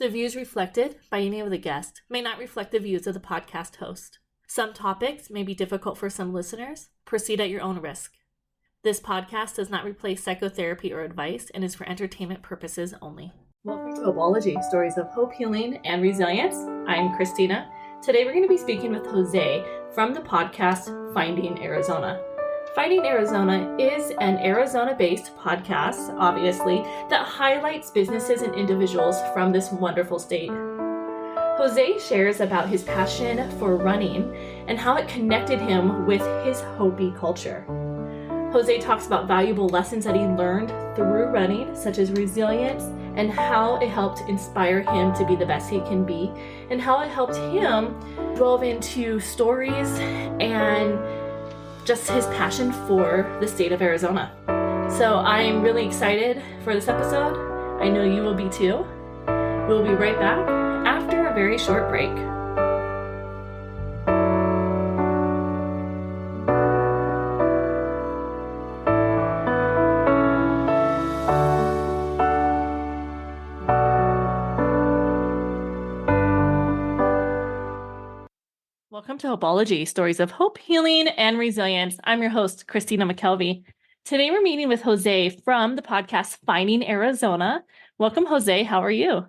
The views reflected by any of the guests may not reflect the views of the podcast host. Some topics may be difficult for some listeners. Proceed at your own risk. This podcast does not replace psychotherapy or advice and is for entertainment purposes only. Welcome to Hopology, Stories of Hope, Healing, and Resilience. I'm Christina. Today we're going to be speaking with Jose from the podcast Finding Arizona. Finding Arizona is an Arizona-based podcast, obviously, that highlights businesses and individuals from this wonderful state. Jose shares about his passion for running and how it connected him with his Hopi culture. Jose talks about valuable lessons that he learned through running, such as resilience, and how it helped inspire him to be the best he can be, and how it helped him delve into stories and just his passion for the state of Arizona. So I'm really excited for this episode. I know you will be too. We'll be right back after a very short break. Welcome to Hopology, Stories of Hope, Healing, and Resilience. I'm your host, Christina McKelvey. Today we're meeting with Jose from the podcast Finding Arizona. Welcome, Jose. How are you?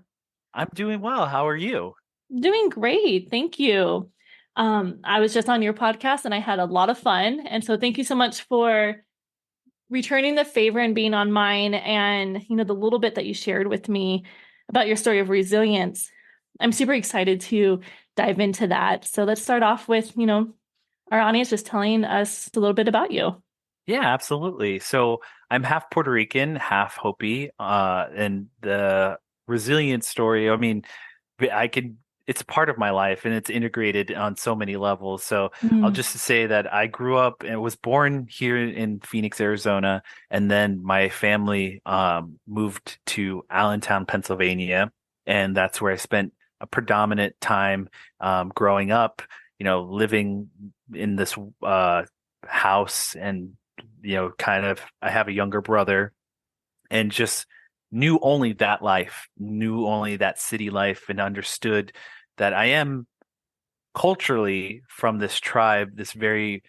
I'm doing well. How are you? Doing great. Thank you. I was just on your podcast and I had a lot of fun. And so thank you so much for returning the favor and being on mine and, the little bit that you shared with me about your story of resilience. I'm super excited to dive into that. So let's start off with, our audience just telling us a little bit about you. Yeah, absolutely. So I'm half Puerto Rican, half Hopi, and the resilience story, it's part of my life and it's integrated on so many levels. So I'll just say that I grew up and was born here in Phoenix, Arizona, and then my family moved to Allentown, Pennsylvania, and that's where I spent a predominant time growing up, living in this house and, I have a younger brother and just knew only that life, knew only that city life, and understood that I am culturally from this tribe, this very,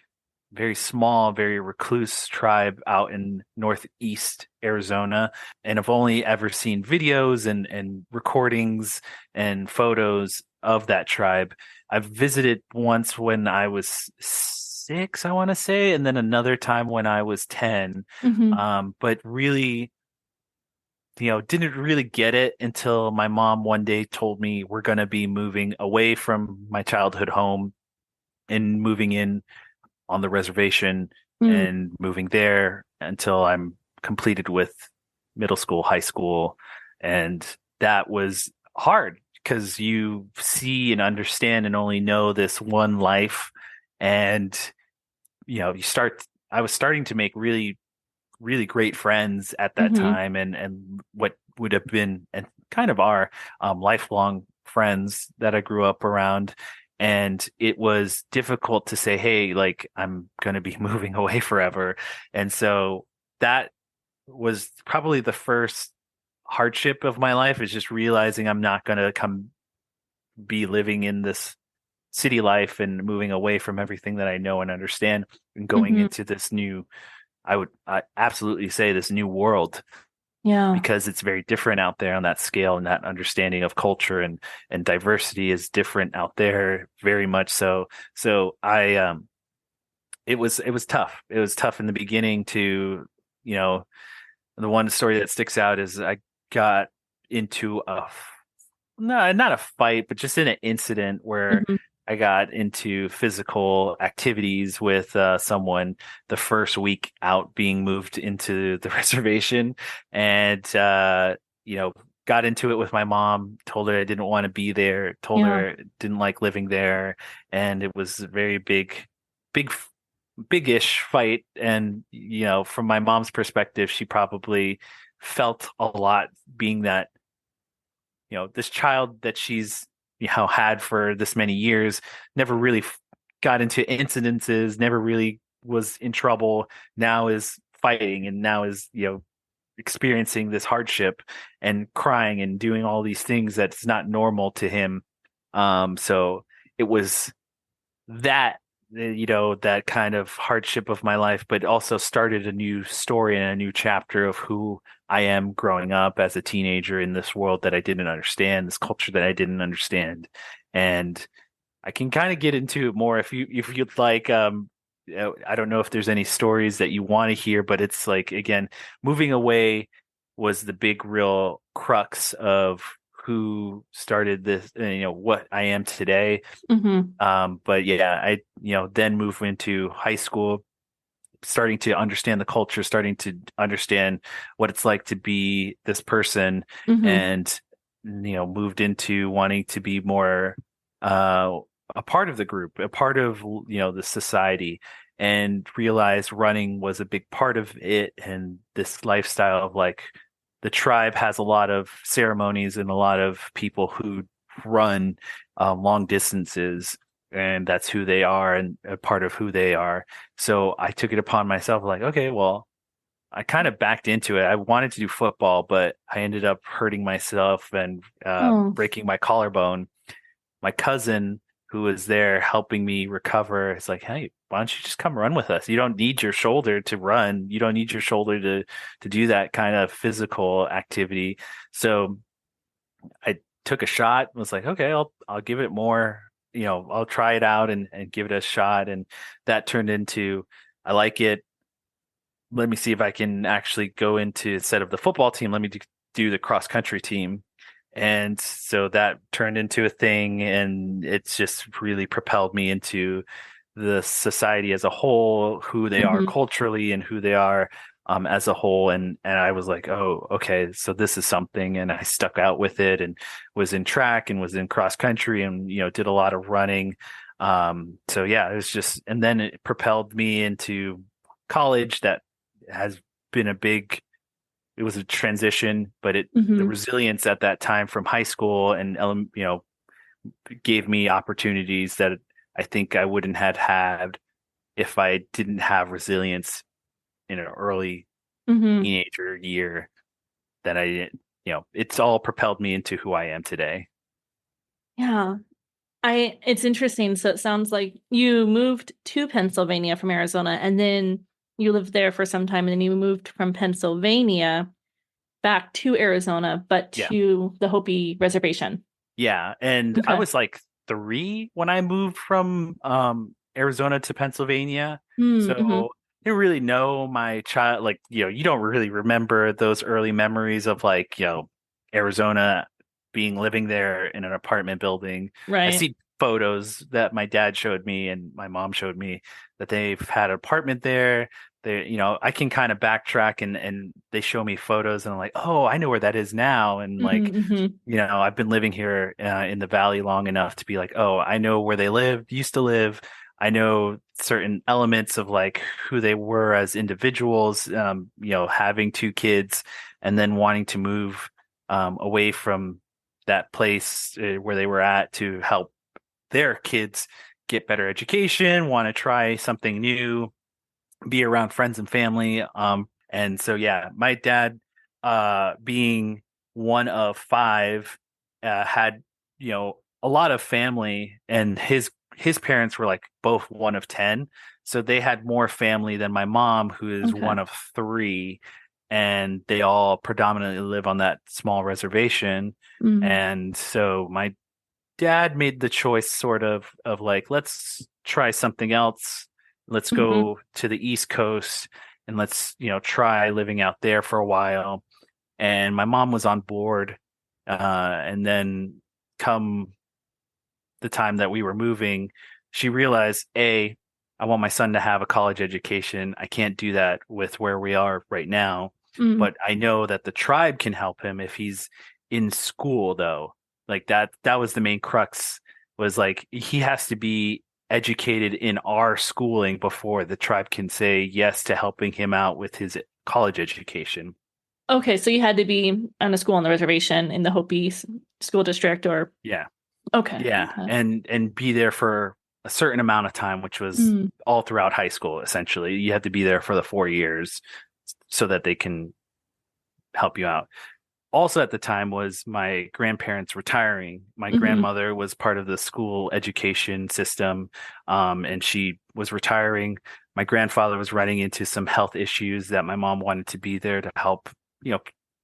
very small, very recluse tribe out in Northeast Arizona. And I've only ever seen videos and recordings and photos of that tribe. I've visited once when I was 6, I want to say, and then another time when I was 10. But really, didn't really get it until my mom one day told me we're going to be moving away from my childhood home and moving in on the reservation and moving there until I'm completed with middle school, high school. And that was hard because you see and understand and only know this one life. And, I was starting to make really, really great friends at that time and what would have been and kind of are lifelong friends that I grew up around. And it was difficult to say, hey, I'm going to be moving away forever. And so that was probably the first hardship of my life, is just realizing I'm not going to be living in this city life and moving away from everything that I know and understand and going into this new, I absolutely say this new world. Yeah. Because it's very different out there on that scale, and that understanding of culture and diversity is different out there, very much so. So it was tough. It was tough in the beginning to, the one story that sticks out is I got into not a fight, but just in an incident where I got into physical activities with someone the first week out being moved into the reservation, and got into it with my mom, told her I didn't want to be there, told her I didn't like living there, and it was a very big-ish fight. And from my mom's perspective, she probably felt a lot, being that this child that she's had for this many years never really got into incidences, never really was in trouble, now is fighting, and now is experiencing this hardship and crying and doing all these things that's not normal to him. So it was that, that kind of hardship of my life, but also started a new story and a new chapter of who I am growing up as a teenager in this world that I didn't understand, this culture that I didn't understand. And I can kind of get into it more if you'd like. I don't know if there's any stories that you want to hear, but it's like, again, moving away was the big real crux of who started this, what I am today. Mm-hmm. But yeah, I, then move into high school, starting to understand the culture, starting to understand what it's like to be this person, Mm-hmm. and, moved into wanting to be more, uh, a part of the group, a part of, the society, and realized running was a big part of it. And this lifestyle of like, the tribe has a lot of ceremonies and a lot of people who run long distances, and that's who they are and a part of who they are. So I took it upon myself, like, okay, well, I kind of backed into it. I wanted to do football, but I ended up hurting myself and Oh. breaking my collarbone. My cousin, who was there helping me recover, is like, hey, why don't you just come run with us? You don't need your shoulder to run. You don't need your shoulder to do that kind of physical activity. So I took a shot, was like, okay, I'll give it more, I'll try it out and give it a shot. And that turned into, I like it. Let me see if I can actually go into, instead of the football team, let me do the cross country team. And so that turned into a thing, and it's just really propelled me into the society as a whole, who they are Mm-hmm. culturally and who they are as a whole. And I was like, oh, okay, so this is something. And I stuck out with it and was in track and was in cross country and, did a lot of running. So yeah, it was just, and then it propelled me into college. That has been it was a transition, but the Mm-hmm. resilience at that time from high school and, gave me opportunities that I think I wouldn't have had if I didn't have resilience in an early Mm-hmm. teenager year, that I didn't, it's all propelled me into who I am today. Yeah. It's interesting. So it sounds like you moved to Pennsylvania from Arizona, and then you lived there for some time, and then you moved from Pennsylvania back to Arizona, but Yeah. to the Hopi reservation. Yeah. And I Okay. was like 3 when I moved from Arizona to Pennsylvania. Mm-hmm. So I didn't really know my child, like, you don't really remember those early memories of like, Arizona, being living there in an apartment building. I Right. see photos that my dad showed me and my mom showed me that they've had an apartment there. They, I can kind of backtrack, and they show me photos and I'm like, oh, I know where that is now. And like, Mm-hmm. Mm-hmm. I've been living here in the valley long enough to be like, oh, I know where they used to live. I know certain elements of like who they were as individuals, having 2 kids and then wanting to move away from that place where they were at to help their kids get better education, want to try something new, be around friends and family. And so, yeah, my dad, being one of 5, had, a lot of family, and his parents were like both one of 10. So they had more family than my mom, who is Okay. one of 3, and they all predominantly live on that small reservation. Mm-hmm. And so my dad made the choice sort of like, let's try something else. Let's Mm-hmm. go to the East Coast and let's, try living out there for a while. And my mom was on board. And then come the time that we were moving, she realized, I want my son to have a college education. I can't do that with where we are right now, Mm-hmm. but I know that the tribe can help him if he's in school, though. Like that was the main crux, was like, he has to be educated in our schooling before the tribe can say yes to helping him out with his college education. Okay, so you had to be on a school on the reservation in the Hopi school district, or Yeah. okay, Yeah, okay. and be there for a certain amount of time, which was Mm. all throughout high school. Essentially, you had to be there for the 4 years so that they can help you out. Also at the time was my grandparents retiring. My Hmm. grandmother was part of the school education system, and she was retiring. My grandfather was running into some health issues that my mom wanted to be there to help, you know,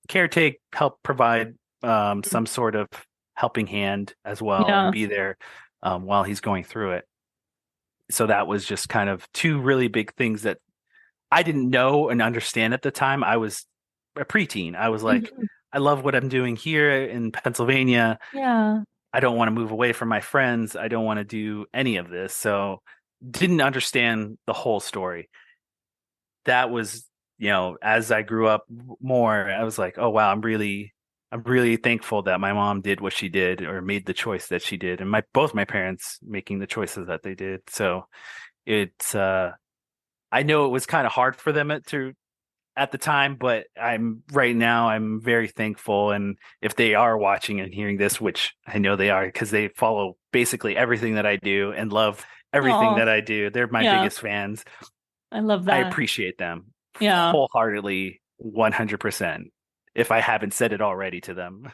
caretake, help provide some sort of helping hand as well, and Yeah. be there while he's going through it. So that was just kind of two really big things that I didn't know and understand at the time. I was a preteen. I was like, Hmm. I love what I'm doing here in Pennsylvania. Yeah. I don't want to move away from my friends. I don't want to do any of this. So didn't understand the whole story. That was, as I grew up more, I was like, oh wow, I'm really thankful that my mom did what she did or made the choice that she did, and both my parents making the choices that they did. So it's I know it was kind of hard for them to at the time, but I'm very thankful. And if they are watching and hearing this, which I know they are because they follow basically everything that I do and love everything Oh, that I do, they're my yeah. biggest fans. I love I that. appreciate them Yeah. wholeheartedly, 100%, if I haven't said it already to them.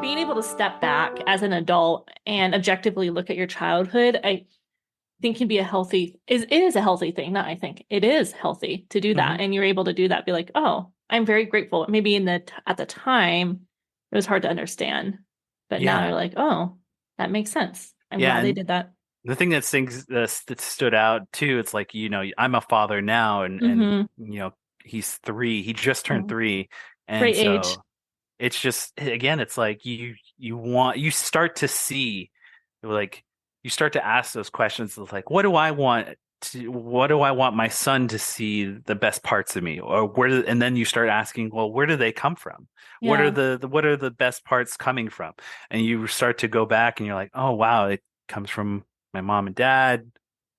Being able to step back as an adult and objectively look at your childhood, I think can be it is a healthy thing. Not I think it is healthy to do Hmm. that. And you're able to do that, be like, oh, I'm very grateful. Maybe at the time it was hard to understand, but now you're Yeah. like, oh, that makes sense. I'm Yeah. glad they And did that. the thing that stood out too, it's like, I'm a father now, and Mm-hmm. he's 3. He just turned Oh, 3. And great age. so it's just, again, it's like you start to see, like, you start to ask those questions of like, what do I want my son to see the best parts of me, or and then you start asking, well, where do they come from? What are Yeah. what are the best parts coming from? And you start to go back and you're like, oh wow, it comes from my mom and dad,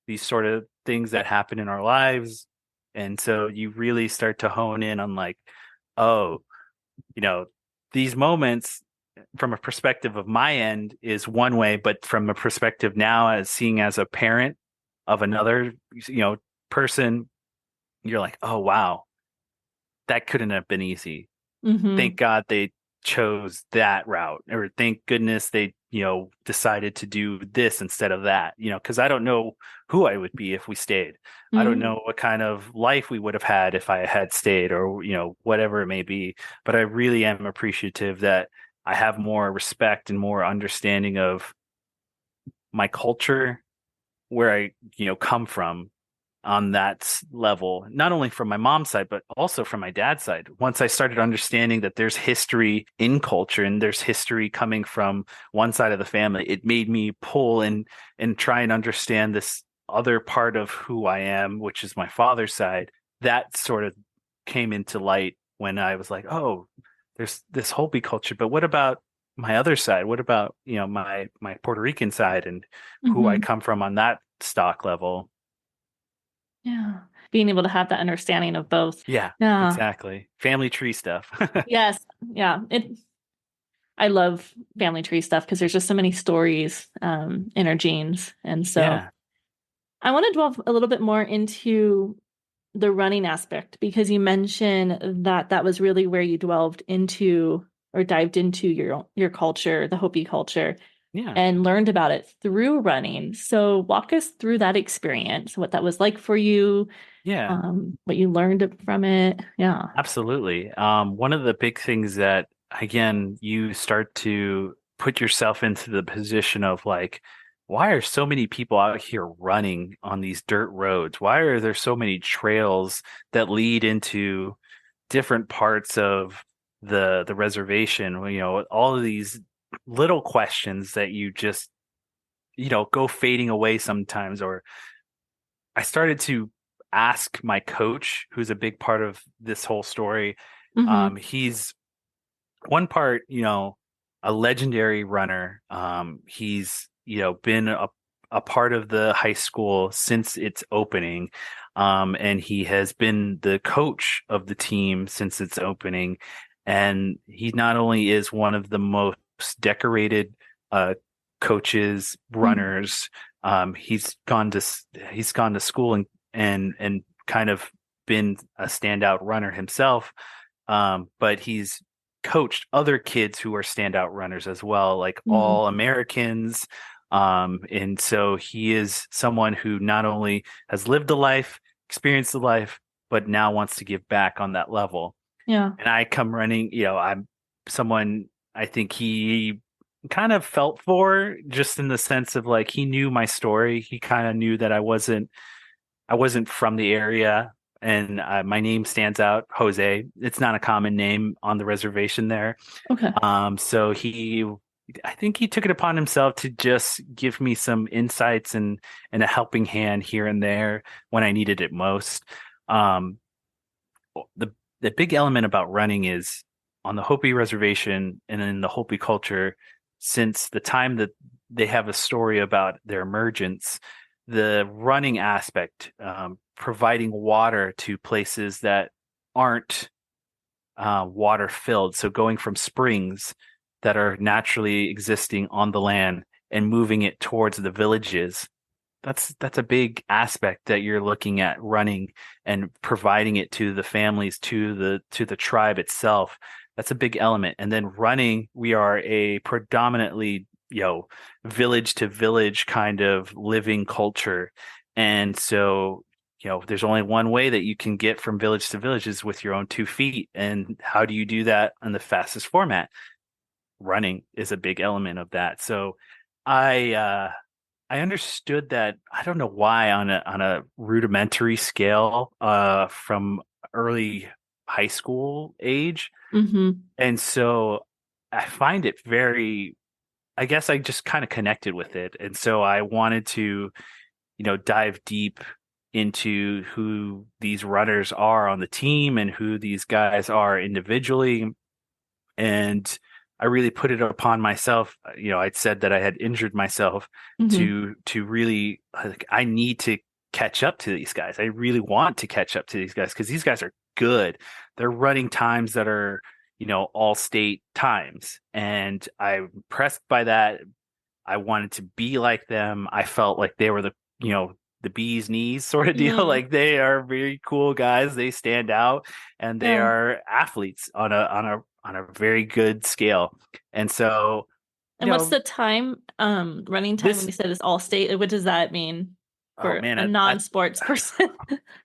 these sort of things that happen in our lives. And so you really start to hone in on like, oh, you know, these moments from a perspective of my end is one way, but from a perspective now as seeing as a parent of another, person, you're like, oh wow, that couldn't have been easy. Mm-hmm. Thank God they chose that route, or thank goodness they, decided to do this instead of that, because I don't know who I would be if we stayed. I don't Mm-hmm. know what kind of life we would have had if I had stayed, or, whatever it may be. But I really am appreciative that I have more respect and more understanding of my culture, where I, come from on that level, not only from my mom's side, but also from my dad's side. Once I started understanding that there's history in culture and there's history coming from one side of the family, it made me pull and try and understand this other part of who I am, which is my father's side. That sort of came into light when I was like, oh, there's this Hopi culture, but what about my other side? What about, my Puerto Rican side and who I Mm-hmm. come from on that stock level? Yeah. Being able to have that understanding of both. Yeah, Yeah. exactly. Family tree stuff. Yes. Yeah. I love family tree stuff because there's just so many stories in our genes. And so Yeah, I want to delve a little bit more into the running aspect because you mentioned that that was really where you delved into or dived into your culture, the Hopi culture, yeah, and learned about it through running. So walk us through that experience, what that was like for you, yeah, what you learned from it. Yeah. absolutely. One of the big things that, again, you start to put yourself into the position of like, why are so many people out here running on these dirt roads? Why are there so many trails that lead into different parts of the reservation? Well, all of these little questions that you just, go fading away sometimes. Or I started to ask my coach, who's a big part of this whole story. Mm-hmm. He's one part, a legendary runner. He's, been a part of the high school since its opening. And he has been the coach of the team since its opening. And he not only is one of the most decorated uh, coaches, Mhm. runners. He's gone to school and kind of been a standout runner himself. But he's coached other kids who are standout runners as well, like Mhm. all Americans. And so he is someone who not only has lived a life, experienced a life, but now wants to give back on that level. Yeah. And I come running, I'm someone I think he kind of felt for, just in the sense of like he knew my story. He kind of knew that I wasn't from the area, and my name stands out, Jose. It's not a common name on the reservation there. Okay. So I think he took it upon himself to just give me some insights and a helping hand here and there when I needed it most. Um, the big element about running is on the Hopi reservation and in the Hopi culture, since the time that they have a story about their emergence, the running aspect, providing water to places that aren't water filled. So going from springs that are naturally existing on the land and moving it towards the villages, that's a big aspect that you're looking at running and providing it to the families, to the tribe itself. That's a big element. And then running, we are a predominantly, village to village kind of living culture. And so, there's only one way that you can get from village to village is with your own 2 feet. And how do you do that in the fastest format? Running is a big element of that. So I understood that. I don't know why, on a rudimentary scale, from early high school age. Hmm. And so I find it very, I guess I just kind of connected with it. And so I wanted to, dive deep into who these runners are on the team and who these guys are individually. And I really put it upon myself. I'd said that I had injured myself Hmm. to really, like, I need to catch up to these guys. I really want to catch up to these guys because these guys are good. They're running times that are, all state times. And I'm impressed by that. I wanted to be like them. I felt like they were the bee's knees sort of deal. Mm. Like, they are very cool guys. They stand out, and they Yeah. are athletes on a very good scale. And so, you And what's know, the time, running time when this, you said it's all state? What does that mean oh for man, a non-sports person?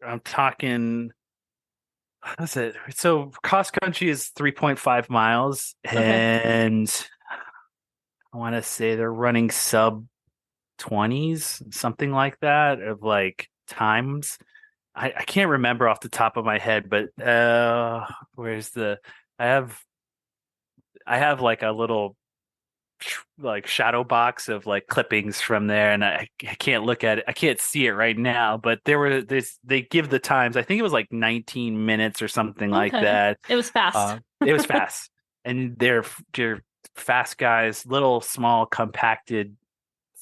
I'm talking, what's it? So cross country is 3.5 miles, Okay. and I want to say they're running sub 20s, something like that, of like times. I can't remember off the top of my head, but where's the I have I have like a little like shadow box of like clippings from there, and I can't look at it. I can't see it right now, but they give the times. I think it was like 19 minutes or something like Okay. that. It was fast. It was fast, and they're fast guys, little, small, compacted,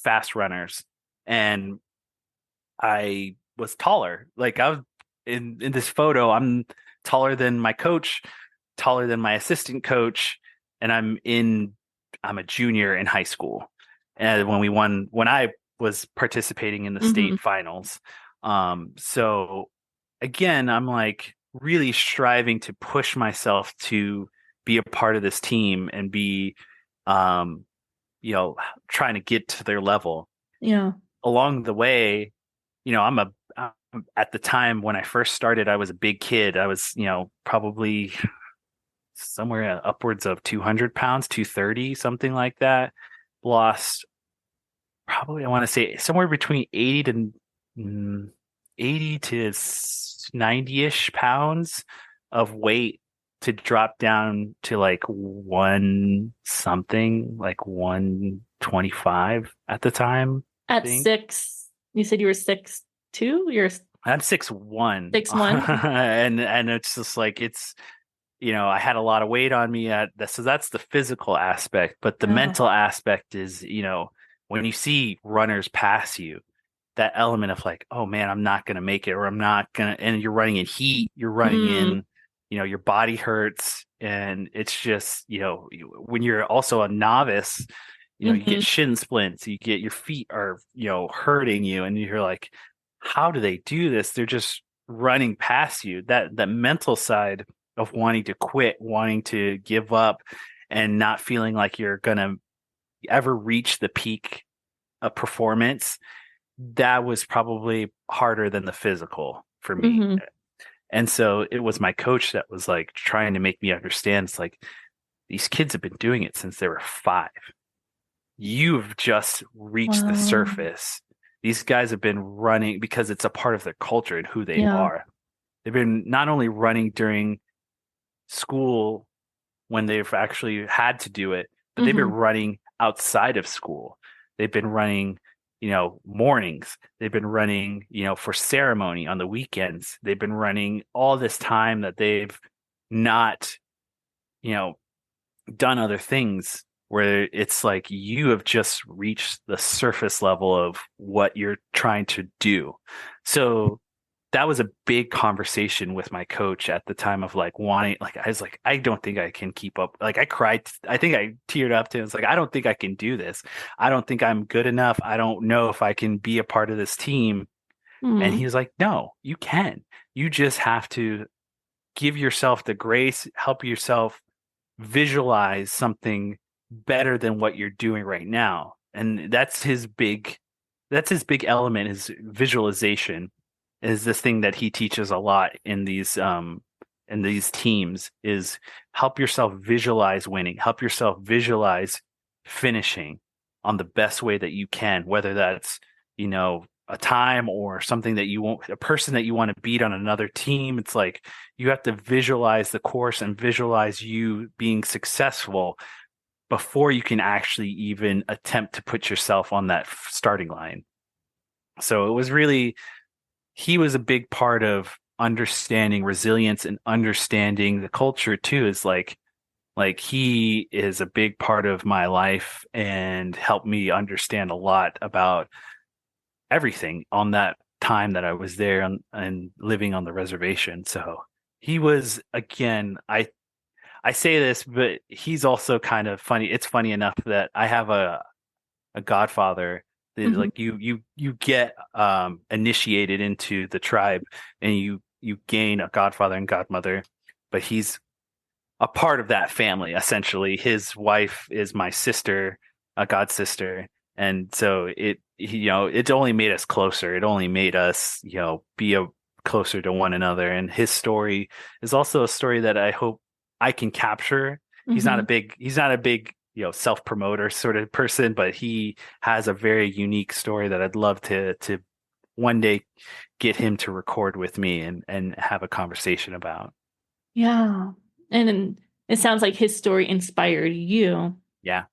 fast runners. And I was taller. Like, I was in this photo, I'm taller than my coach, taller than my assistant coach, and I'm a junior in high school. And when I was participating in the Hmm. state finals. So again, I'm like really striving to push myself to be a part of this team and be, um, trying to get to their level. Yeah. Along the way, at the time when I first started, I was a big kid. I was, probably somewhere upwards of 200 pounds, 230, something like that. Lost probably, I want to say, somewhere between 80 to 90-ish pounds of weight, to drop down to like one something, like 125 at the time, I At think. 6, you said you were 6'2"? You're I'm 6'1", 6'1"? and it's just like, I had a lot of weight on me so that's the physical aspect, but the Yeah. mental aspect is, when you see runners pass you, that element of like, oh man, I'm not gonna make it, or I'm not gonna, and you're running in heat, you're running Mm. in, your body hurts, And it's just, when you're also a novice, you get Hmm. shin splints, you get your feet are, hurting you, and you're like, how do they do this? They're just running past you. That mental side of wanting to quit, wanting to give up, and not feeling like you're gonna ever reach the peak of performance, that was probably harder than the physical for me. Hmm. And so it was my coach that was like trying to make me understand, it's like, these kids have been doing it since they were 5. You've just reached the Wow. surface. These guys have been running because it's a part of their culture and who they Yeah. are. They've been not only running during school when they've actually had to do it, but they've been Hmm. running outside of school. They've been running, mornings. They've been running, for ceremony on the weekends. They've been running all this time that they've not, you know, done other things, where it's like you have just reached the surface level of what you're trying to do. So that was a big conversation with my coach at the time of like wanting, like, I was like, I don't think I can keep up. Like, I cried. I think I teared up to it. It's like, I don't think I can do this. I don't think I'm good enough. I don't know if I can be a part of this team. And he Hmm. was like, no, you can. You just have to give yourself the grace, help yourself visualize something better than what you're doing right now. And that's his big element, is visualization, is this thing that he teaches a lot in these teams, is help yourself visualize winning, help yourself visualize finishing on the best way that you can, whether that's, a time or something that you want, a person that you want to beat on another team. It's like you have to visualize the course and visualize you being successful before you can actually even attempt to put yourself on that starting line. So it was really, he was a big part of understanding resilience and understanding the culture too. Is like he is a big part of my life and helped me understand a lot about everything on that time that I was there and living on the reservation. So he was, again, I say this, but he's also kind of funny. It's funny enough that I have a godfather that, Hmm. like, you get initiated into the tribe, and you gain a godfather and godmother, but he's a part of that family essentially. His wife is my sister, a god sister, and so it only made us closer. It only made us, be closer to one another. And his story is also a story that I hope I can capture. Hmm. He's not a big, self promoter sort of person, but he has a very unique story that I'd love to one day get him to record with me and have a conversation about. Yeah. And it sounds like his story inspired you Yeah.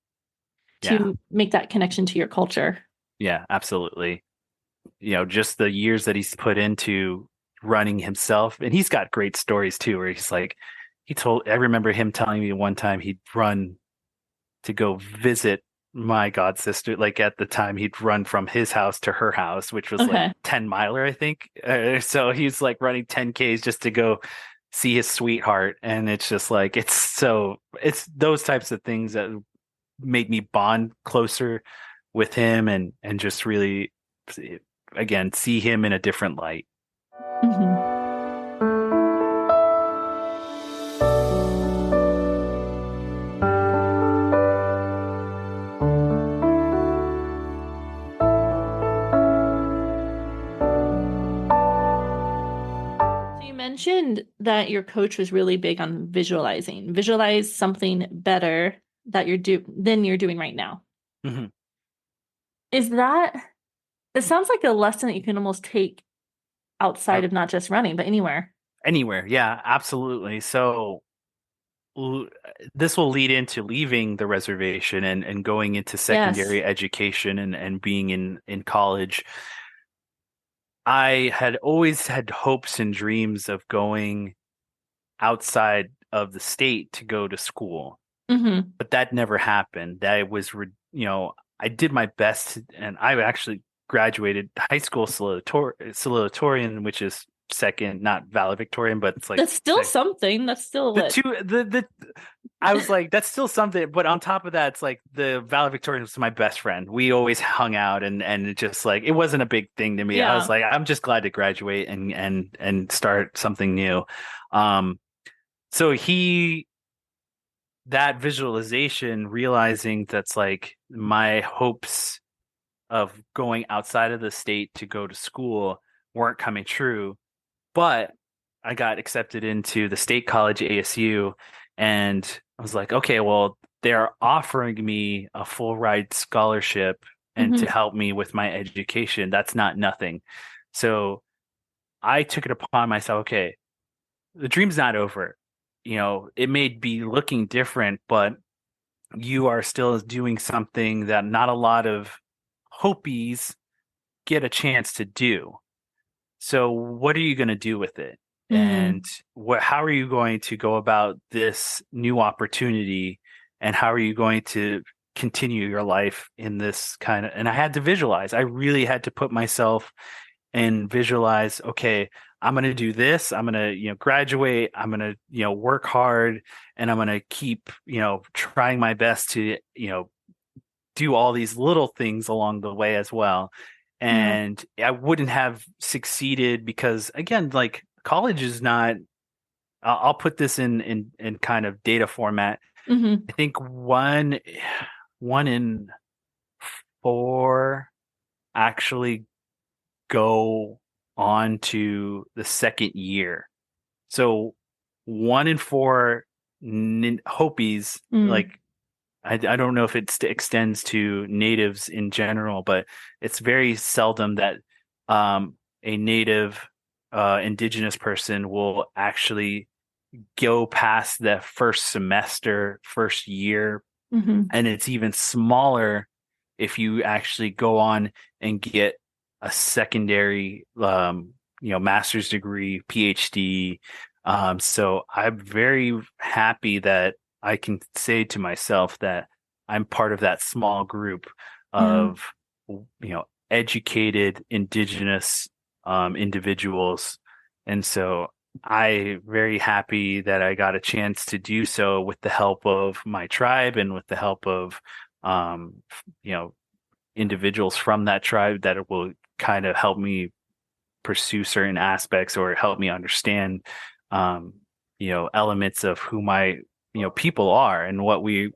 Yeah. to make that connection to your culture. Yeah, absolutely. Just the years that he's put into running himself. And he's got great stories too, where he's like, I remember him telling me one time he'd run to go visit my god sister. Like, at the time, he'd run from his house to her house, which was like Okay. 10 miler, I think. So he's like running 10Ks just to go see his sweetheart. And it's just like, it's those types of things that made me bond closer with him, and just really, again, see him in a different light. Hmm. So you mentioned that your coach was really big on visualizing. Visualize something better that than you're doing right now. Hmm. Is that it sounds like a lesson that you can almost take outside Yep. of not just running, but anywhere. Anywhere. Yeah, absolutely. So l- this will lead into leaving the reservation and going into Yes. secondary education and being in college. I had always had hopes and dreams of going outside of the state to go to school, Hmm. but that never happened. I did my best, and I actually graduated high school salutatorian, which is second, not valedictorian, but it's like That's still something. That's still the what. two the I was like, that's still something. But on top of that, it's like the valedictorian was my best friend. We always hung out, and it just like it wasn't a big thing to me. I was Yeah. like, I'm just glad to graduate and start something new. Um, so that visualization, realizing that's like my hopes of going outside of the state to go to school weren't coming true, but I got accepted into the state college ASU, and I was like, okay, well, they're offering me a full ride scholarship and to Hmm. help me with my education. That's not nothing. So I took it upon myself, okay, the dream's not over. It may be looking different, but you are still doing something that not a lot of Hopis get a chance to do. So what are you going to do with it? And Mm. how are you going to go about this new opportunity? And how are you going to continue your life in this kind of, and I had to visualize. I really had to put myself and visualize, okay, I'm going to do this. I'm going to, graduate. I'm going to, work hard, and I'm going to keep, trying my best to, do all these little things along the way as well. Yeah. And I wouldn't have succeeded because, again, like college is not, I'll put this in kind of data format. Hmm. I think one in four actually go on to the second year. So one in four Hopis, Mm. like I don't know if it extends to natives in general, but it's very seldom that a native indigenous person will actually go past the first semester, first year, Hmm. and it's even smaller if you actually go on and get a secondary master's degree, PhD. So I'm very happy that I can say to myself that I'm part of that small group Yeah. of educated indigenous individuals. And so I very happy that I got a chance to do so with the help of my tribe and with the help of um, you know individuals from that tribe that will kind of help me pursue certain aspects or help me understand um, elements of who my people are and what we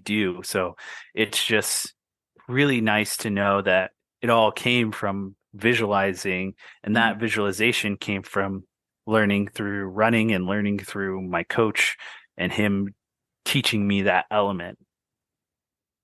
do. So it's just really nice to know that it all came from visualizing, and that visualization came from learning through running and learning through my coach and him teaching me that element.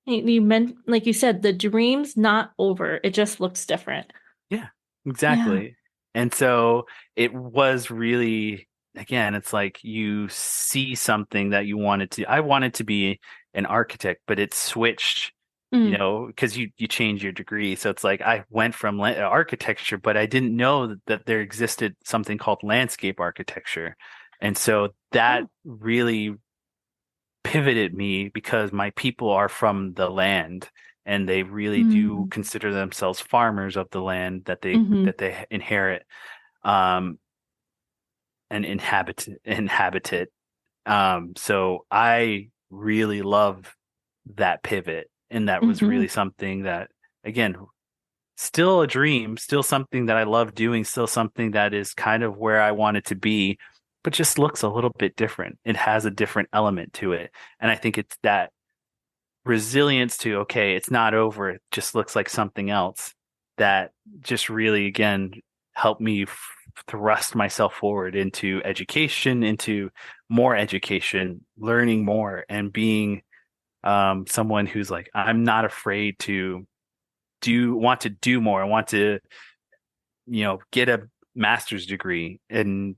You meant, like you said, the dream's not over. It just looks different. Yeah, Yeah. exactly. And so it was really, again, it's like you see something that you wanted to. I wanted to be an architect, but it switched, Mm. because you change your degree. So it's like I went from architecture, but I didn't know that there existed something called landscape architecture. And so that Oh. really pivoted me because my people are from the land, and they really do Mm. consider themselves farmers of the land that they Hmm. that they inherit um and inhabit it. So I really love that pivot, and that was Hmm. really something that, again, still a dream, still something that I love doing, still something that is kind of where I wanted to be, but just looks a little bit different. It has a different element to it. And I think it's that resilience to, okay, it's not over, it just looks like something else, that just really, again, helped me thrust myself forward into education, into more education, learning more, and being someone who's like, I'm not afraid to want to do more. I want to get a master's degree, and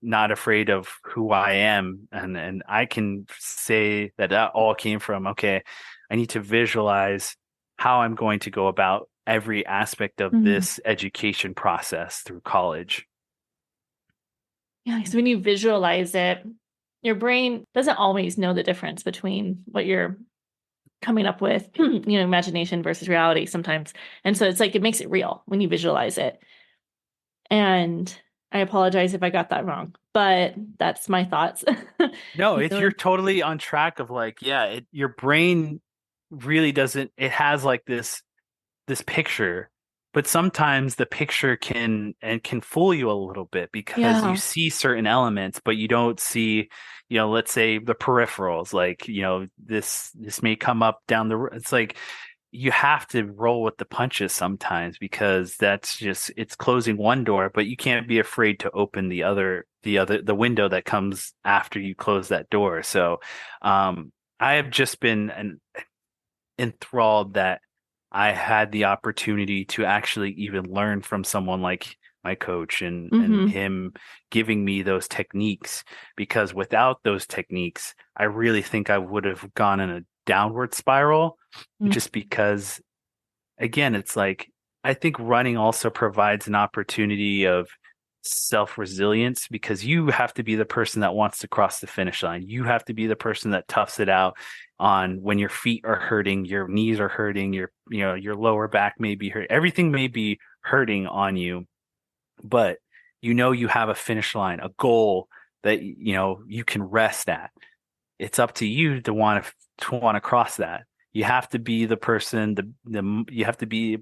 not afraid of who I am. And I can say that all came from, okay, I need to visualize how I'm going to go about every aspect of Mm. this education process through college. Yeah, because when you visualize it, your brain doesn't always know the difference between what you're coming up with, imagination versus reality sometimes. And so it's like it makes it real when you visualize it. And I apologize if I got that wrong, but that's my thoughts. No, You it's know? you're totally on track of like, yeah, your brain really doesn't, it has like this picture, but sometimes the picture can fool you a little bit because you Yeah. see certain elements, but you don't see, let's say the peripherals, like, this may come up down it's like you have to roll with the punches sometimes because that's just it's closing one door, but you can't be afraid to open the window that comes after you close that door. So I have just been enthralled that I had the opportunity to actually even learn from someone like my coach and Mm-hmm. him giving me those techniques, because without those techniques, I really think I would have gone in a downward spiral, just because again, it's like I think running also provides an opportunity of self-resilience, because you have to be the person that wants to cross the finish line. You have to be the person that toughs it out on when your feet are hurting, your knees are hurting, your lower back may be hurt. Everything may be hurting on you, but you have a finish line, a goal that you can rest at. It's up to you to want to cross that. You have to be the person, you have to be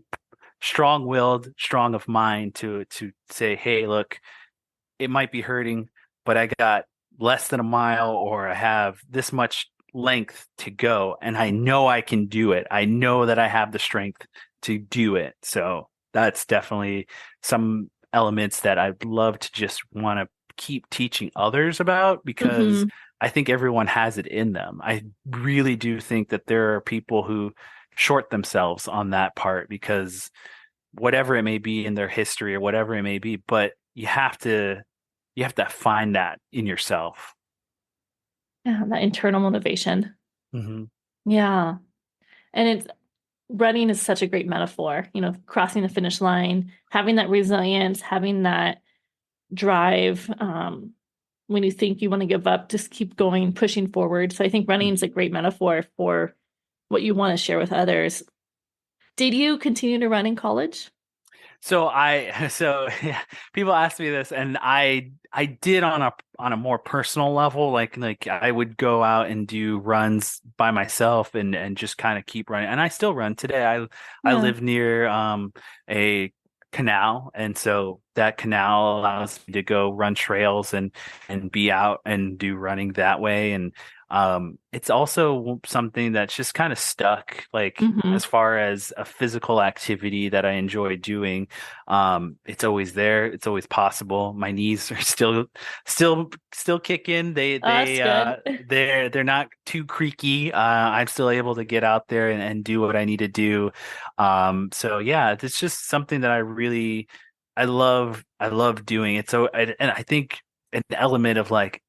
strong-willed, strong of mind to say, hey, look, it might be hurting, but I got less than a mile, or I have this much length to go, and I know I can do it. I know that I have the strength to do it. So that's definitely some elements that I'd love to just want to keep teaching others about, because Mm-hmm. I think everyone has it in them. I really do think that there are people who short themselves on that part, because whatever it may be in their history or whatever it may be, but you have to find that in yourself. Yeah, that internal motivation. Hmm. Yeah. And it's running is such a great metaphor, crossing the finish line, having that resilience, having that drive. When you think you want to give up, just keep going, pushing forward. So I think running is a great metaphor for what you want to share with others. Did you continue to run in college? So yeah, people ask me this, and I did on a more personal level, like I would go out and do runs by myself and just kind of keep running. And I still run today. I Yeah. live near a canal, and so that canal allows me to go run trails and be out and do running that way. And it's also something that's just kind of stuck, like Hmm. as far as a physical activity that I enjoy doing. It's always there. It's always possible. My knees are still kicking. They Oh, that's they good. they're not too creaky. I'm still able to get out there and do what I need to do. So yeah, it's just something that I love doing it. And I think an element of like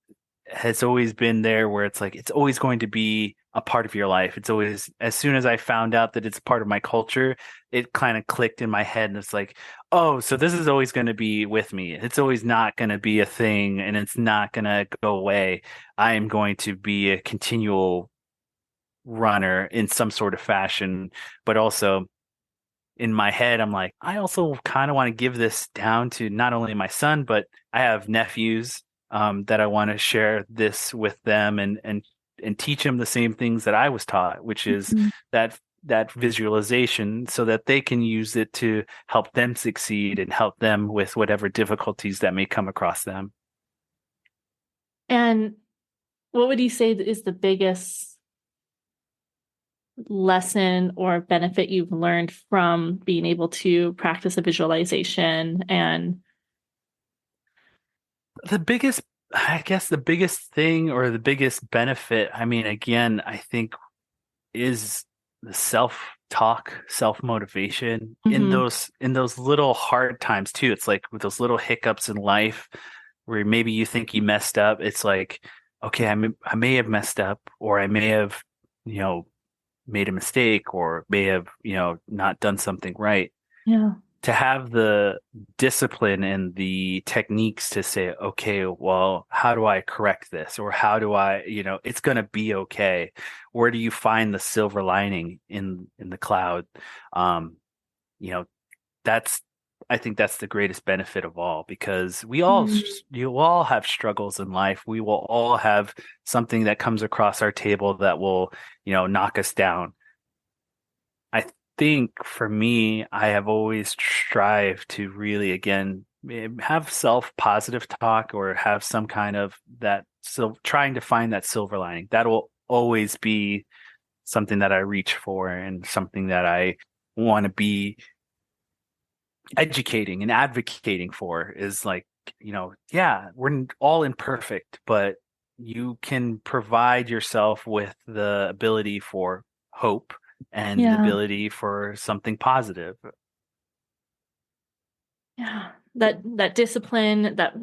has always been there, where it's like it's always going to be a part of your life. It's always, as soon as I found out that it's part of my culture, it kind of clicked in my head, and it's like, oh, so this is always going to be with me. It's always not going to be a thing, and it's not going to go away. I am going to be a continual runner in some sort of fashion, but also in my head, I'm like, I also kind of want to give this down to not only my son, but I have nephews that I want to share this with them and teach them the same things that I was taught, which is Mhm. that visualization, so that they can use it to help them succeed and help them with whatever difficulties that may come across them. And what would you say is the biggest lesson or benefit you've learned from being able to practice a visualization and The biggest, I guess, the biggest thing or the biggest benefit, I mean, again, I think is the self-talk, self-motivation in Mhm. those little hard times too. It's like with those little hiccups in life where maybe you think you messed up. It's like, okay, I may have messed up, or I may have, you know, made a mistake, or may have, not done something right. Yeah. To have the discipline and the techniques to say, okay, well, how do I correct this? Or how do I, it's going to be okay. Where do you find the silver lining in the cloud? Um, you know, that's I think that's the greatest benefit of all, because Mm. you all have struggles in life. We will all have something that comes across our table that will, knock us down. I think for me, I have always strived to really, again, have self-positive talk, or have some kind of that, so trying to find that silver lining. That will always be something that I reach for, and something that I want to be educating and advocating for, is like, yeah, we're all imperfect, but you can provide yourself with the ability for hope and the Yeah. ability for something positive. Yeah. That discipline, that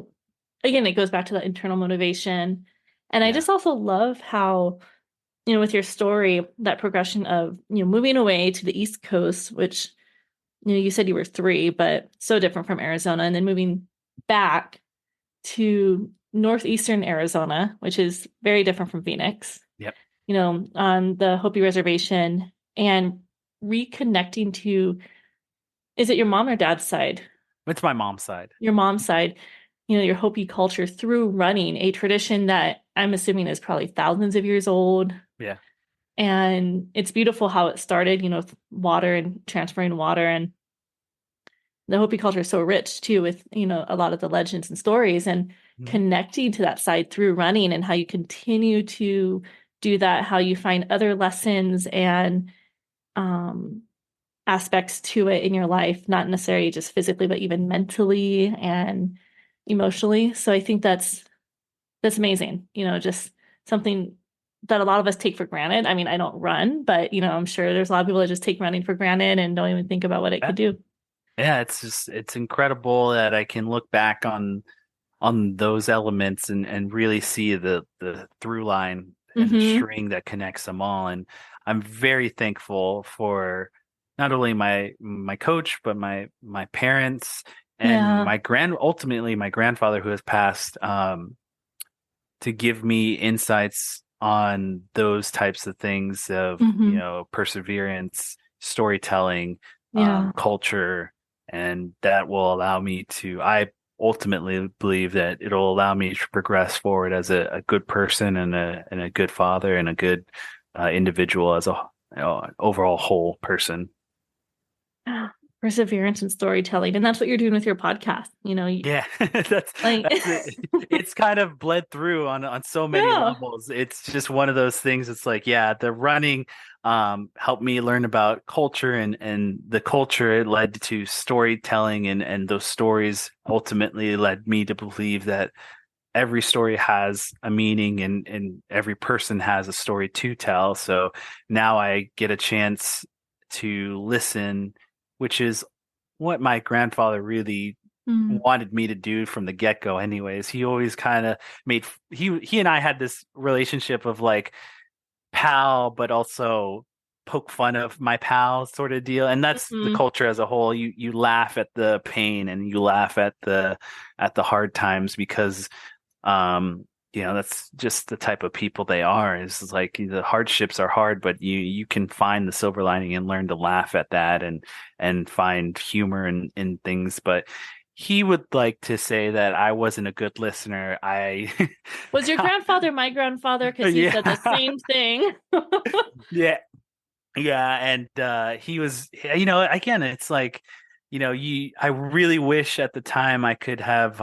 again, it goes back to that internal motivation. And I Yeah. just also love how, with your story, that progression of, moving away to the East Coast, which, you said you were 3, but so different from Arizona, and then moving back to northeastern Arizona, which is very different from Phoenix, Yep. on the Hopi reservation, and reconnecting to, is it your mom or dad's side? It's my mom's side. Your mom's side, your Hopi culture through running, a tradition that I'm assuming is probably thousands of years old. Yeah. And it's beautiful how it started, with water and transferring water. And the Hopi culture is so rich too, with, a lot of the legends and stories, and Mhm. connecting to that side through running, and how you continue to do that, how you find other lessons and um, aspects to it in your life, not necessarily just physically, but even mentally and emotionally. So I think that's amazing. Just something that a lot of us take for granted. I mean, I don't run, but I'm sure there's a lot of people that just take running for granted and don't even think about what it Yeah. could do. Yeah, it's incredible that I can look back on those elements, and really see the through line and the Mm-hmm. string that connects them all. And I'm very thankful for not only my coach, but my parents, and Yeah. ultimately my grandfather, who has passed, to give me insights on those types of things of, Mm-hmm. perseverance, storytelling, Yeah. culture, and that will allow me to, I ultimately believe that it'll allow me to progress forward as a good person, and a good father, and a good individual, as a overall whole person. Perseverance and storytelling. And that's what you're doing with your podcast. Yeah, that's Like, that's it. It's kind of bled through on so many yeah. levels. It's just one of those things. It's like, yeah, the running helped me learn about culture, and the culture led to storytelling, and those stories ultimately led me to believe that every story has a meaning, and every person has a story to tell. So now I get a chance to listen, which is what my grandfather really Mm. wanted me to do from the get-go anyways. He always kind of made he and I had this relationship of like pal, but also poke fun of my pal sort of deal. And that's the Mm-hmm. culture as a whole. You laugh at the pain, and you laugh at the hard times, because that's just the type of people they are. Is like the hardships are hard, but you can find the silver lining and learn to laugh at that, and find humor in things. But he would like to say that I wasn't a good listener. Was your grandfather my grandfather? Because he said the Yeah. same thing. Yeah. Yeah, and he was, again, it's like, I really wish at the time I could have,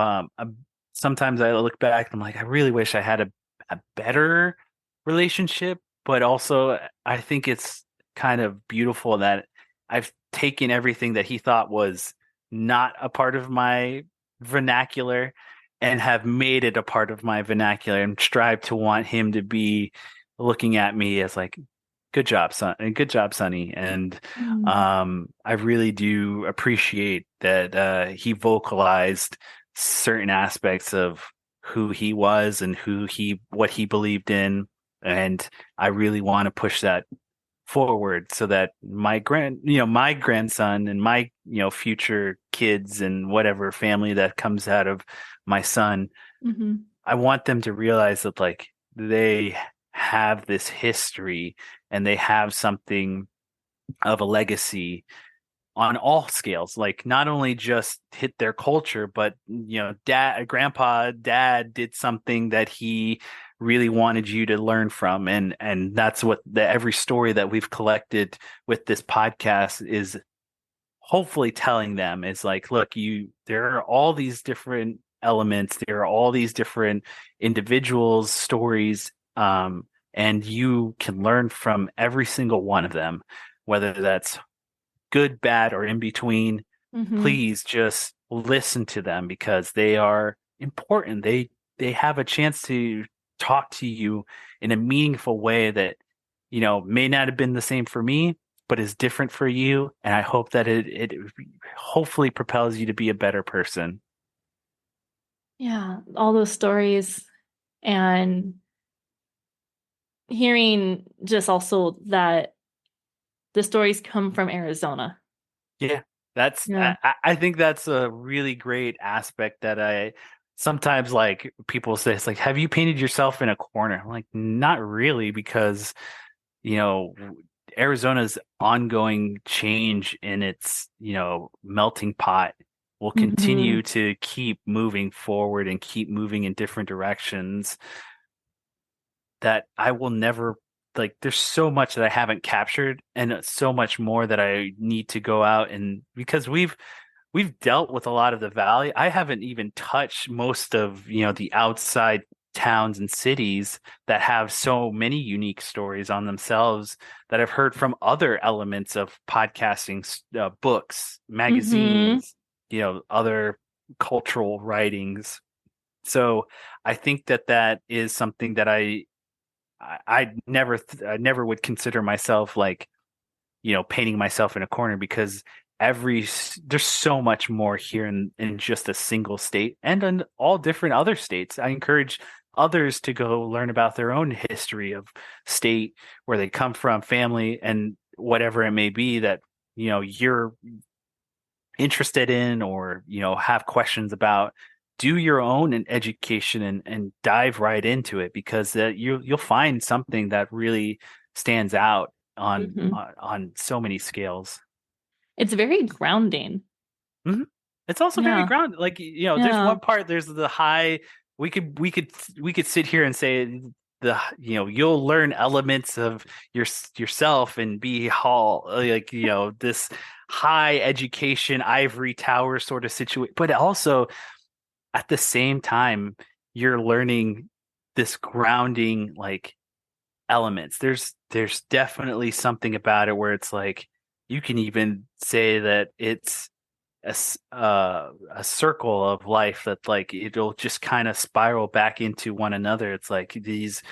sometimes I look back and I'm like, I really wish I had a better relationship, but also I think it's kind of beautiful that I've taken everything that he thought was not a part of my vernacular, and have made it a part of my vernacular, and strive to want him to be looking at me as like, good job, son, and good job, Sonny. And Mm. I really do appreciate that he vocalized certain aspects of who he was, and what he believed in. And I really want to push that forward, so that my grandson, and my, future kids, and whatever family that comes out of my son, Mm-hmm. I want them to realize that, like, they have this history, and they have something of a legacy on all scales, like not only just hit their culture, but dad did something that he really wanted you to learn from, and that's what every story that we've collected with this podcast is hopefully telling them, is like, look, there are all these different elements, there are all these different individuals stories, and you can learn from every single one of them, whether that's good, bad, or in between. Mm-hmm. Please just listen to them because they are important. They have a chance to talk to you in a meaningful way that, may not have been the same for me, but is different for you. And I hope that it hopefully propels you to be a better person. Yeah, all those stories, and hearing just also that the stories come from Arizona. Yeah, Yeah. I think that's a really great aspect that I sometimes, like, people say, it's like, have you painted yourself in a corner? I'm like, not really, because you know Arizona's ongoing change in its melting pot will Mm-hmm. continue to keep moving forward and keep moving in different directions that I will never, like, there's so much that I haven't captured and so much more that I need to go out, and because we've dealt with a lot of the valley. I haven't even touched most of, the outside towns and cities that have so many unique stories on themselves that I've heard from other elements of podcasting, books, Mm-hmm. magazines, other cultural writings. So I think that that is something that I never would consider myself, like, painting myself in a corner, because there's so much more here in just a single state and in all different other states. I encourage others to go learn about their own history of state, where they come from, family, and whatever it may be that, you're interested in, or, have questions about. Do your own education and dive right into it, because you'll find something that really stands out Mm-hmm. on so many scales. It's very grounding. Mhm. It's also very Yeah. grounded. Like, there's Yeah. one part, there's the high. We could sit here and say, you'll learn elements of yourself and be all, like, this high education ivory tower sort of situation, but also at the same time you're learning this grounding, like, elements. There's definitely something about it where it's like you can even say that it's a circle of life, that, like, it'll just kind of spiral back into one another. It's like these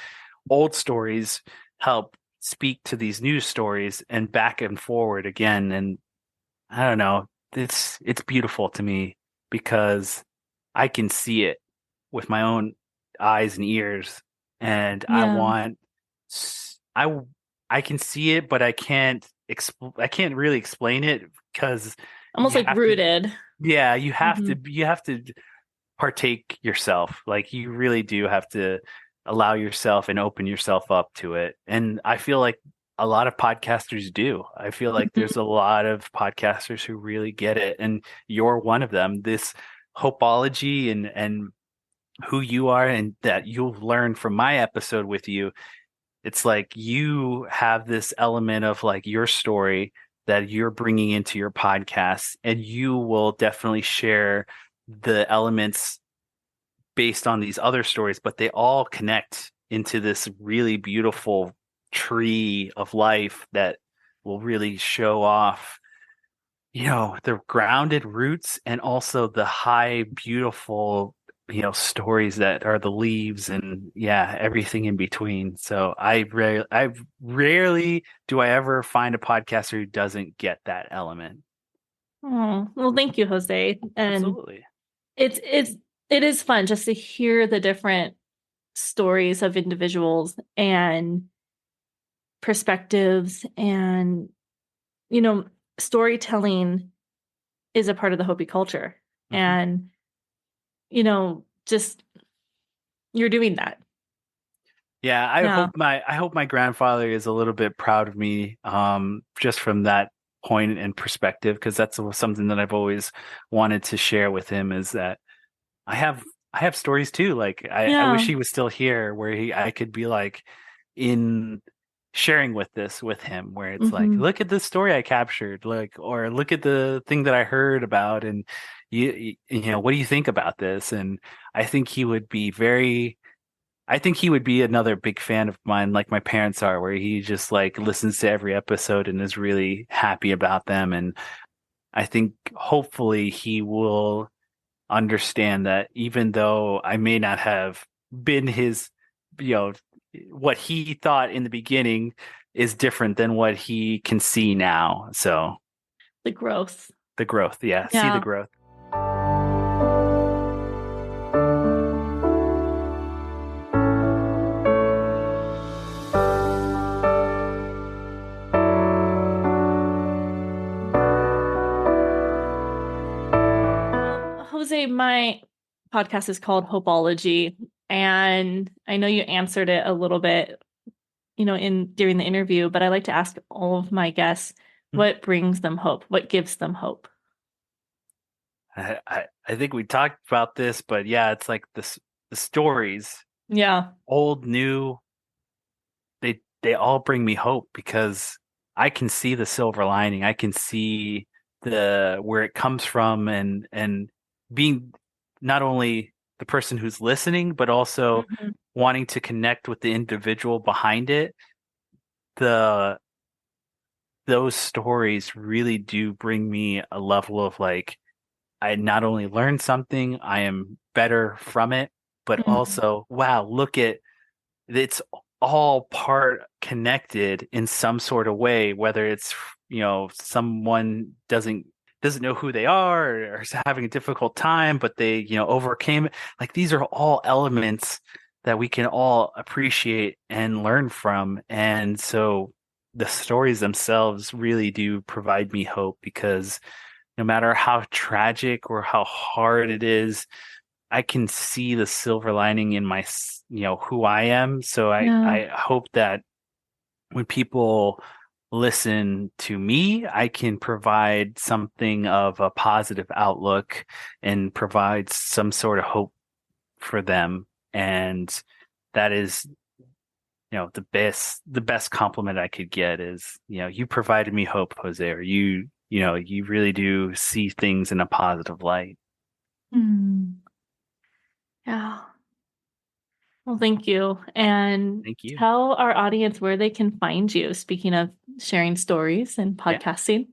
old stories help speak to these new stories and back and forward again. And I don't know, it's beautiful to me because I can see it with my own eyes and ears, and Yeah. I I can see it, but I can't really explain it, because Almost you like have to, rooted. yeah, Mm-hmm. you have to partake yourself. Like, you really do have to allow yourself and open yourself up to it. And I feel like a lot of podcasters do. I feel like there's a lot of podcasters who really get it, and you're one of them. This hopology and who you are, and that you'll learn from my episode with you. It's like you have this element of, like, your story that you're bringing into your podcast, and you will definitely share the elements based on these other stories, but they all connect into this really beautiful tree of life that will really show off, the grounded roots, and also the high, beautiful, stories that are the leaves, and, yeah, everything in between. So I rarely do I ever find a podcaster who doesn't get that element. Oh, well, thank you, Jose. And Absolutely. it's it is fun just to hear the different stories of individuals and perspectives, and you know, storytelling is a part of the Hopi culture. Mhm. And just you're doing that. Yeah, Yeah. I hope my grandfather is a little bit proud of me, just from that point and perspective, because that's something that I've always wanted to share with him, is that I have stories too. Like I wish Yeah. he was still here, where I could be like in sharing with him, where it's like, Hmm. look at the story I captured, like, or look at the thing that I heard about, and what do you think about this? And I think he would be very I think he would be another big fan of mine, like my parents are, where he just like listens to every episode and is really happy about them. And I think hopefully he will understand that even though I may not have been his, you know, what he thought in the beginning is different than what he can see now. So The growth. the growth, yeah, see the Yeah. growth. Jose, my podcast is called Hopeology, and I know you answered it a little bit, in during the interview, but I like to ask all of my guests what brings them hope, what gives them hope. I think we talked about this, but yeah, it's like the stories, Yeah. old, new, they all bring me hope, because I can see the silver lining. I can see the where it comes from, and being not only the person who's listening, but also Mhm. wanting to connect with the individual behind it. The those stories really do bring me a level of like, I not only learned something, I am better from it, but Mhm. also, wow, look at it's all part connected in some sort of way, whether it's, someone doesn't know who they are, or is having a difficult time, but they, overcame it. Like, these are all elements that we can all appreciate and learn from. And so the stories themselves really do provide me hope, because no matter how tragic or how hard it is, I can see the silver lining in who I am. So Yeah. I hope that when people listen to me, I can provide something of a positive outlook and provide some sort of hope for them. And that is, the best compliment I could get is, you provided me hope, Jose, or you really do see things in a positive light. Mm. Yeah. Well, thank you. And Thank you. tell our audience where they can find you. Speaking of sharing stories and Yeah. podcasting.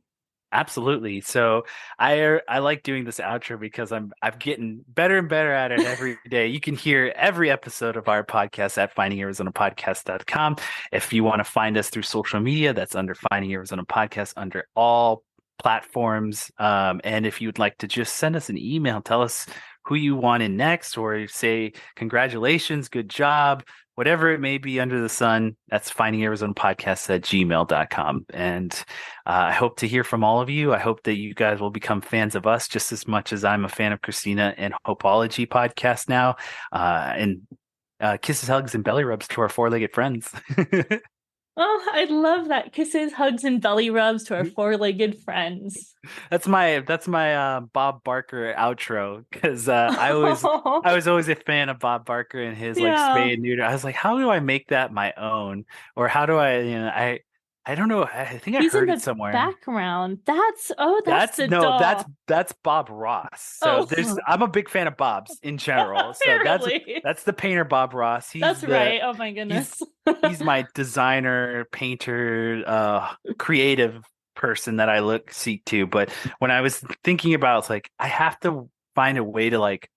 Absolutely. So I like doing this outro, because I'm getting better and better at it every day. You can hear every episode of our podcast at findingarizonapodcast.com. If you want to find us through social media, that's under Finding Arizona Podcast under all platforms. And if you'd like to just send us an email, tell us who you want in next, or say congratulations, good job, whatever it may be under the sun, that's findingarizonapodcast@gmail.com. And I hope to hear from all of you. I hope that you guys will become fans of us just as much as I'm a fan of Christina and Hopeology podcast now. And kisses, hugs, and belly rubs to our four-legged friends. Oh, I love that. Kisses, hugs, and belly rubs to our four-legged friends. That's my Bob Barker outro, because I was always a fan of Bob Barker and his like Yeah. spay and neuter. I was like, how do I make that my own, or how do I, I don't know. I think I He's in heard it the somewhere. background. That's That's the no, that's doll. that's Bob Ross. So Oh, I'm a big fan of Bob's in general. So that's apparently. that's the painter Bob Ross. That's right. Oh my He's goodness. he's my designer, painter, creative person that I seek to. But when I was thinking about, it's like, I have to find a way to like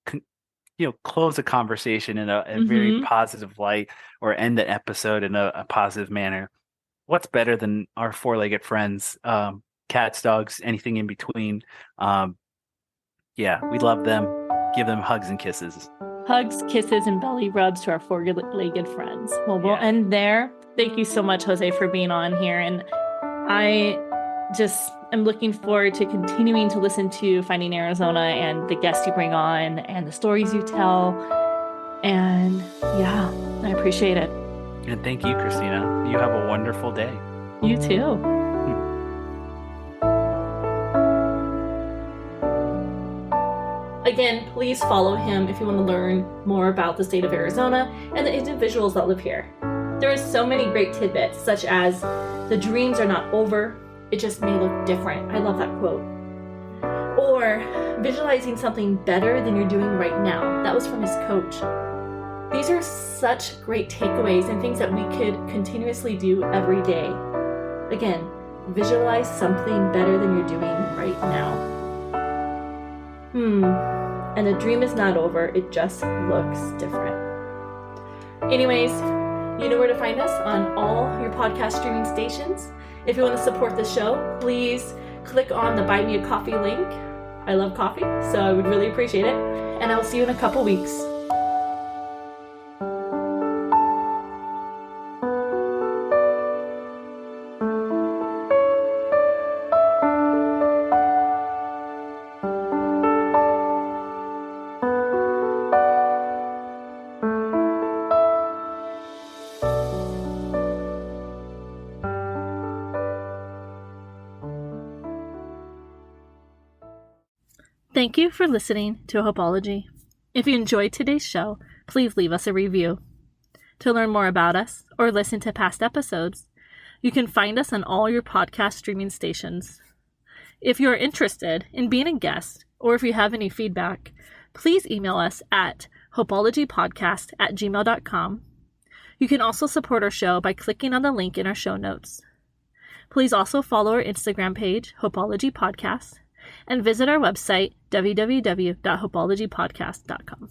close a conversation in a very Mm-hmm. positive light, or end the episode in a positive manner. What's better than our four-legged friends? Cats, dogs, anything in between. Um, yeah, we love them. Give them hugs and kisses. Hugs, kisses, and belly rubs to our four-legged friends. Well, we'll Yeah. end there. Thank you so much, Jose, for being on here. And I just am looking forward to continuing to listen to Finding Arizona and the guests you bring on and the stories you tell. And yeah, I appreciate it. And thank you, Christina. You have a wonderful day. You too. Again, please follow him if you want to learn more about the state of Arizona and the individuals that live here. There are so many great tidbits, such as, the dreams are not over, it just may look different. I love that quote. Or, visualizing something better than you're doing right now. That was from his coach. These are such great takeaways and things that we could continuously do every day. Again, visualize something better than you're doing right now. And the dream is not over, it just looks different. Anyways, you know where to find us on all your podcast streaming stations. If you want to support the show, please click on the Buy Me a Coffee link. I love coffee, so I would really appreciate it. And I will see you in a couple weeks. Thank you for listening to Hopology. If you enjoyed today's show, please leave us a review. To learn more about us or listen to past episodes, you can find us on all your podcast streaming stations. If you are interested in being a guest, or if you have any feedback, please email us at hopologypodcast@gmail.com. You can also support our show by clicking on the link in our show notes. Please also follow our Instagram page, Hopology Podcast, and visit our website, www.hopologypodcast.com.